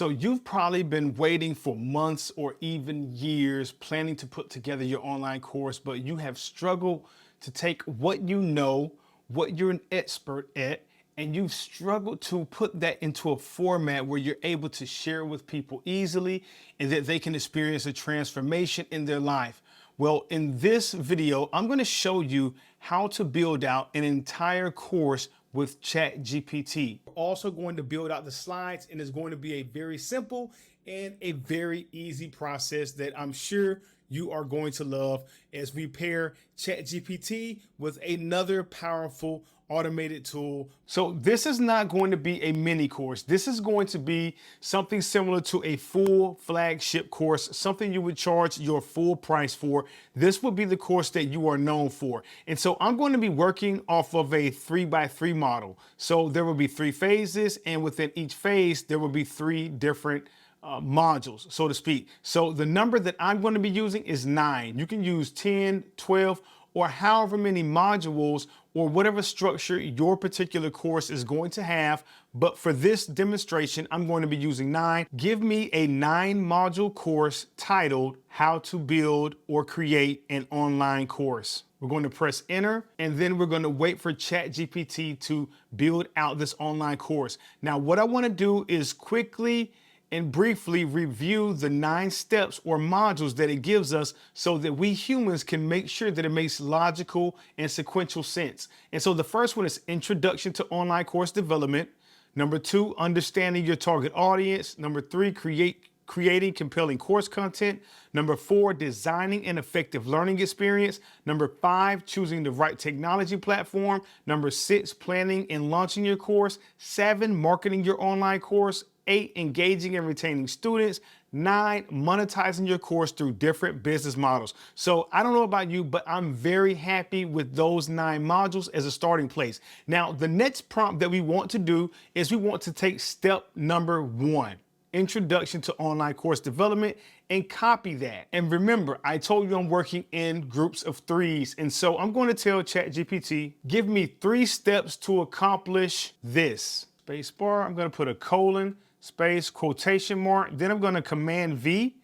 So you've probably been waiting for months or even years planning to put together your online course, but you have struggled to take what you know, what you're an expert at, and you've struggled to put that into a format where you're able to share with people easily and that they can experience a transformation in their life. Well, in this video, I'm going to show you how to build out an entire course with Chat GPT. We're also going to build out the slides, and it's going to be a very simple and a very easy process that I'm sure you are going to love as we pair Chat GPT with another powerful automated tool. So this is not going to be a mini course. This is going to be something similar to a full flagship course, something you would charge your full price for. This would be the course that you are known for. And so I'm going to be working off of a 3x3 model. So there will be 3 phases, and within each phase, there will be 3 different modules, so to speak. So the number that I'm going to be using is 9. You can use 10, 12, or however many modules or whatever structure your particular course is going to have. But for this demonstration, I'm going to be using 9. Give me a 9-module course titled How to Build or Create an Online Course. We're going to press enter, and then we're going to wait for ChatGPT to build out this online course. Now, what I want to do is quickly and briefly review the 9 steps or modules that it gives us so that we humans can make sure that it makes logical and sequential sense. And so the first one is Introduction to Online Course Development. Number 2, Understanding Your Target Audience. Number 3, Creating compelling course content. Number 4, designing an effective learning experience. Number 5, choosing the right technology platform. Number 6, planning and launching your course. 7, marketing your online course. 8, engaging and retaining students. 9, monetizing your course through different business models. So I don't know about you, but I'm very happy with those 9 modules as a starting place. Now, the next prompt that we want to do is we want to take step number 1. Introduction to online course development, and copy that. And remember, I told you I'm working in groups of 3s. And so I'm going to tell ChatGPT, give me 3 steps to accomplish this. Space bar, I'm going to put a colon, space, quotation mark. Then I'm going to Command V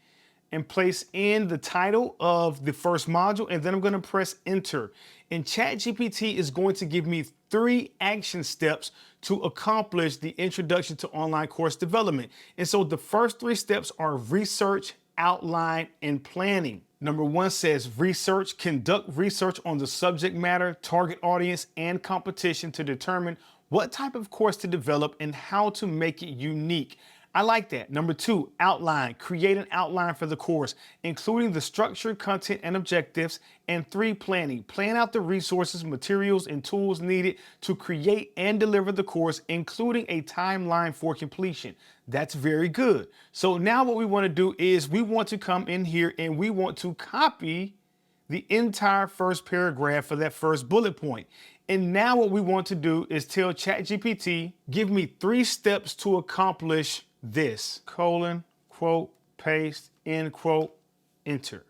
and place in the title of the first module. And then I'm going to press enter. And ChatGPT is going to give me 3 action steps to accomplish the introduction to online course development. And so the first 3 steps are research, outline, and planning. Number 1 says research, conduct research on the subject matter, target audience, and competition to determine what type of course to develop and how to make it unique. I like that. Number 2, outline. Create an outline for the course, including the structure, content, and objectives. And 3, planning. Plan out the resources, materials, and tools needed to create and deliver the course, including a timeline for completion. That's very good. So now what we want to do is we want to come in here and we want to copy the entire first paragraph for that first bullet point. And now what we want to do is tell ChatGPT, give me 3 steps to accomplish this, colon, quote, paste, end quote, enter.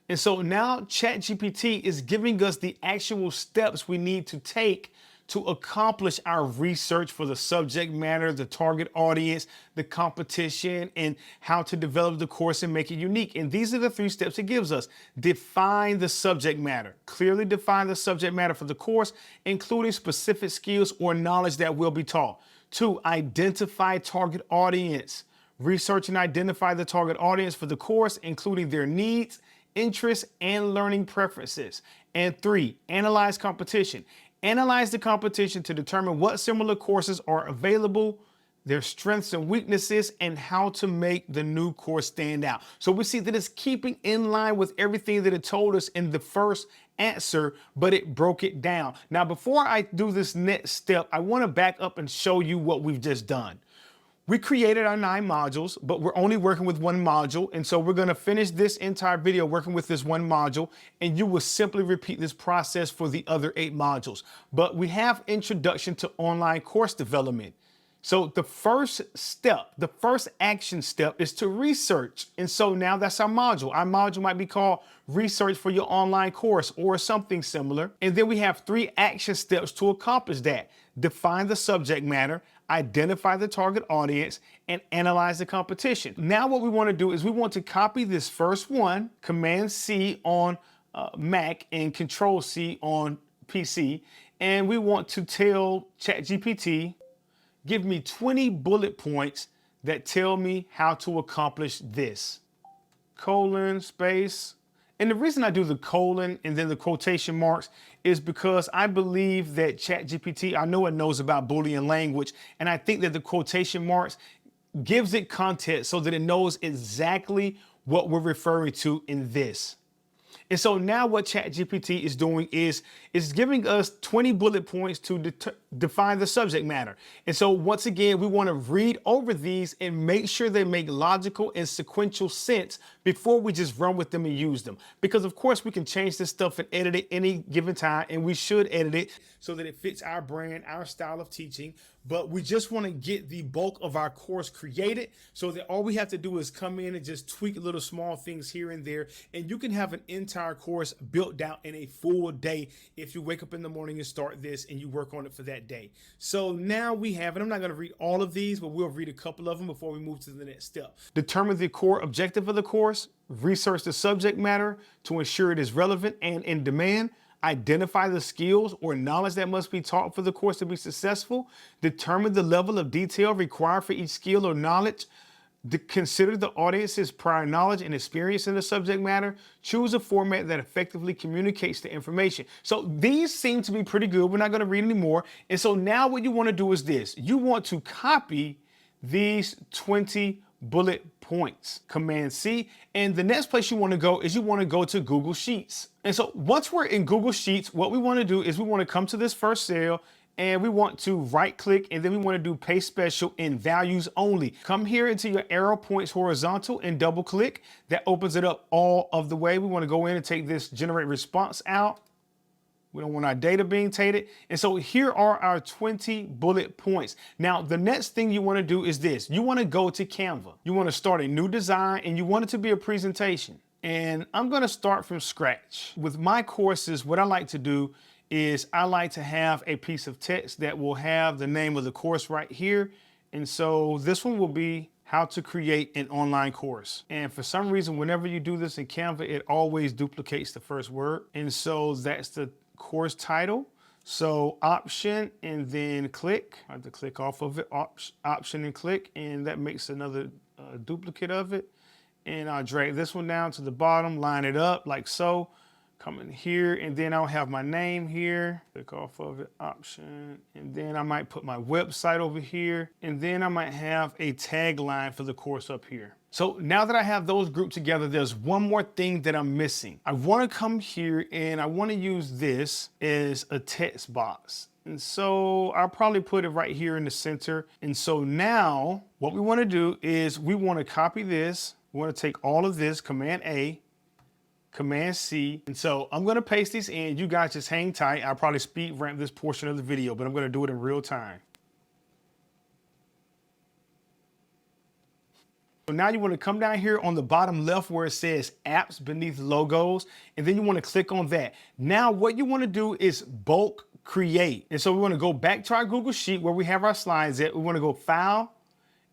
And so now ChatGPT is giving us the actual steps we need to take to accomplish our research for the subject matter, the target audience, the competition, and how to develop the course and make it unique. And these are the 3 steps it gives us. Define the subject matter. Clearly define the subject matter for the course, including specific skills or knowledge that will be taught. 2, identify target audience. Research and identify the target audience for the course, including their needs, interests, and learning preferences. And 3, analyze competition. Analyze the competition to determine what similar courses are available, their strengths and weaknesses, and how to make the new course stand out. So we see that it's keeping in line with everything that it told us in the first answer, but it broke it down. Now, before I do this next step, I want to back up and show you what we've just done. We created our 9 modules, but we're only working with 1 module. And so we're going to finish this entire video working with this 1 module, and you will simply repeat this process for the other 8 modules. But we have Introduction to Online Course Development. So the first step, the first action step is to research. And so now that's our module. Our module might be called Research for Your Online Course or something similar. And then we have 3 action steps to accomplish that. Define the subject matter, identify the target audience, and analyze the competition. Now what we want to do is we want to copy this first one, Command C on Mac and Control C on PC, and we want to tell ChatGPT, give me 20 bullet points that tell me how to accomplish this. Colon, space. And the reason I do the colon and then the quotation marks is because I believe that ChatGPT, I know it knows about Boolean language, and I think that the quotation marks gives it context so that it knows exactly what we're referring to in this. And so now what ChatGPT is doing is giving us 20 bullet points to define the subject matter. And so once again, we want to read over these and make sure they make logical and sequential sense before we just run with them and use them. Because of course we can change this stuff and edit it any given time, and we should edit it so that it fits our brand, our style of teaching. But we just want to get the bulk of our course created so that all we have to do is come in and just tweak little small things here and there. And you can have an entire course built out in a full day if you wake up in the morning and start this and you work on it for that day. So now we have, and I'm not going to read all of these, but we'll read a couple of them before we move to the next step. Determine the core objective of the course, research the subject matter to ensure it is relevant and in demand, identify the skills or knowledge that must be taught for the course to be successful, determine the level of detail required for each skill or knowledge, consider the audience's prior knowledge and experience in the subject matter, choose a format that effectively communicates the information. So these seem to be pretty good. We're not going to read anymore. And so now what you want to do is this. You want to copy these 20 bullet points, Command C. And the next place you want to go is you want to go to Google Sheets. And so once we're in Google Sheets, what we want to do is we want to come to this first cell and we want to right click, and then we want to do paste special in values only. Come here into your arrow points horizontal and double click. That opens it up all of the way. We want to go in and take this generate response out. We don't want our data being tainted. And so here are our 20 bullet points. Now, the next thing you want to do is this. You want to go to Canva. You want to start a new design and you want it to be a presentation. And I'm going to start from scratch. With my courses, what I like to do is I like to have a piece of text that will have the name of the course right here. And so this one will be how to create an online course. And for some reason, whenever you do this in Canva, it always duplicates the first word. And so that's the course title. So option and then click. I have to click off of it, option and click, and that makes another duplicate of it. And I'll drag this one down to the bottom, line it up like so. Come in here, and then I'll have my name here. Click off of it, option, and then I might put my website over here, and then I might have a tagline for the course up here. So now that I have those grouped together, there's one more thing that I'm missing. I want to come here and I want to use this as a text box. And so I'll probably put it right here in the center. And so now what we want to do is we want to copy this. We want to take all of this, Command A, Command C. And so I'm going to paste these in. You guys just hang tight. I'll probably speed ramp this portion of the video, but I'm going to do it in real time. So now you want to come down here on the bottom left where it says apps beneath logos, and then you want to click on that. Now what you want to do is bulk create. And so we want to go back to our Google Sheet where we have our slides at. We want to go file,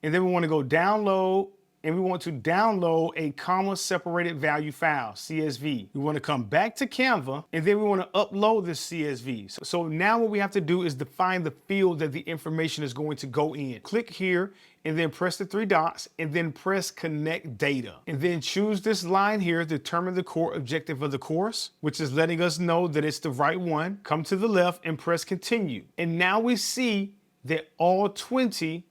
and then we want to go download, and we want to download a comma separated value file, CSV. We want to come back to Canva, and then we want to upload this CSV. So now what we have to do is define the field that the information is going to go in. Click here, and then press the three dots, and then press connect data. And then choose this line here, determine the core objective of the course, which is letting us know that it's the right one. Come to the left and press continue. And now we see that all 20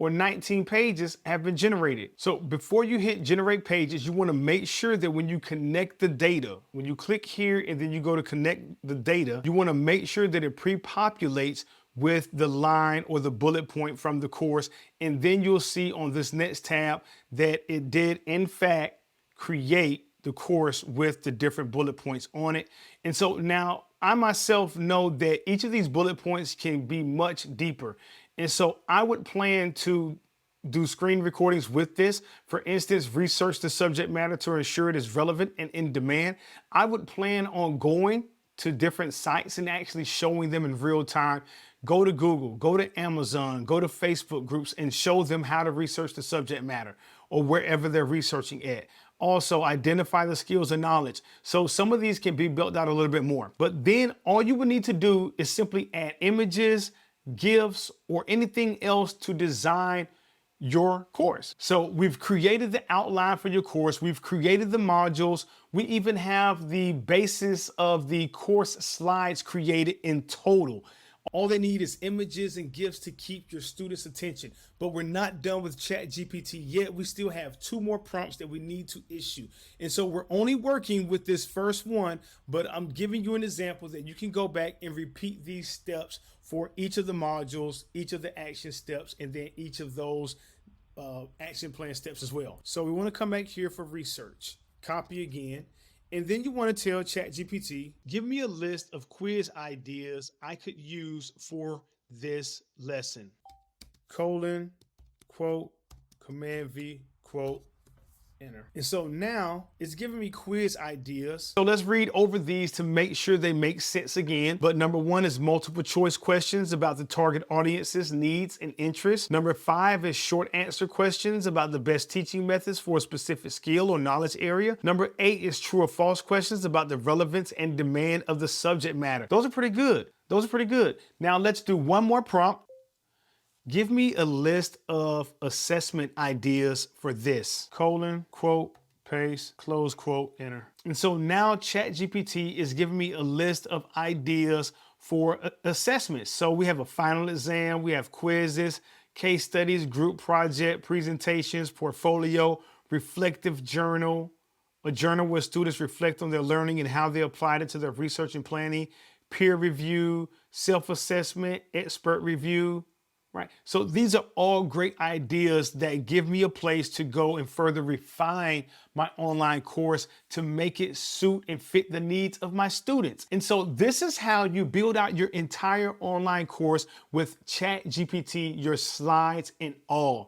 or 19 pages have been generated. So before you hit generate pages, you want to make sure that when you connect the data, when you click here and then you go to connect the data, you want to make sure that it pre-populates with the line or the bullet point from the course. And then you'll see on this next tab that it did in fact create the course with the different bullet points on it. And so now I myself know that each of these bullet points can be much deeper. And so I would plan to do screen recordings with this. For instance, research the subject matter to ensure it is relevant and in demand. I would plan on going to different sites and actually showing them in real time Go to Google, go to Amazon, go to Facebook groups and show them how to research the subject matter or wherever they're researching at. Also, identify the skills and knowledge. So some of these can be built out a little bit more. But then all you would need to do is simply add images, GIFs, or anything else to design your course. So we've created the outline for your course. We've created the modules. We even have the basis of the course slides created in total. All they need is images and GIFs to keep your students' attention. But we're not done with Chat GPT yet. We still have 2 more prompts that we need to issue. And so we're only working with this first one, but I'm giving you an example that you can go back and repeat these steps for each of the modules, each of the action steps, and then each of those action plan steps as well. So we want to come back here for research, copy again. And then you want to tell ChatGPT, give me a list of quiz ideas I could use for this lesson. Colon, quote, Command V, quote, enter. And so now it's giving me quiz ideas. So let's read over these to make sure they make sense again. But number 1 is multiple choice questions about the target audience's needs and interests. Number 5 is short answer questions about the best teaching methods for a specific skill or knowledge area. Number 8 is true or false questions about the relevance and demand of the subject matter. Those are pretty good. Those are pretty good. Now let's do one more prompt. Give me a list of assessment ideas for this. Colon, quote, paste, close quote, enter. And so now ChatGPT is giving me a list of ideas for assessments. So we have a final exam, we have quizzes, case studies, group project, presentations, portfolio, reflective journal, a journal where students reflect on their learning and how they applied it to their research and planning, peer review, self-assessment, expert review. Right. So these are all great ideas that give me a place to go and further refine my online course to make it suit and fit the needs of my students. And so this is how you build out your entire online course with ChatGPT, your slides and all.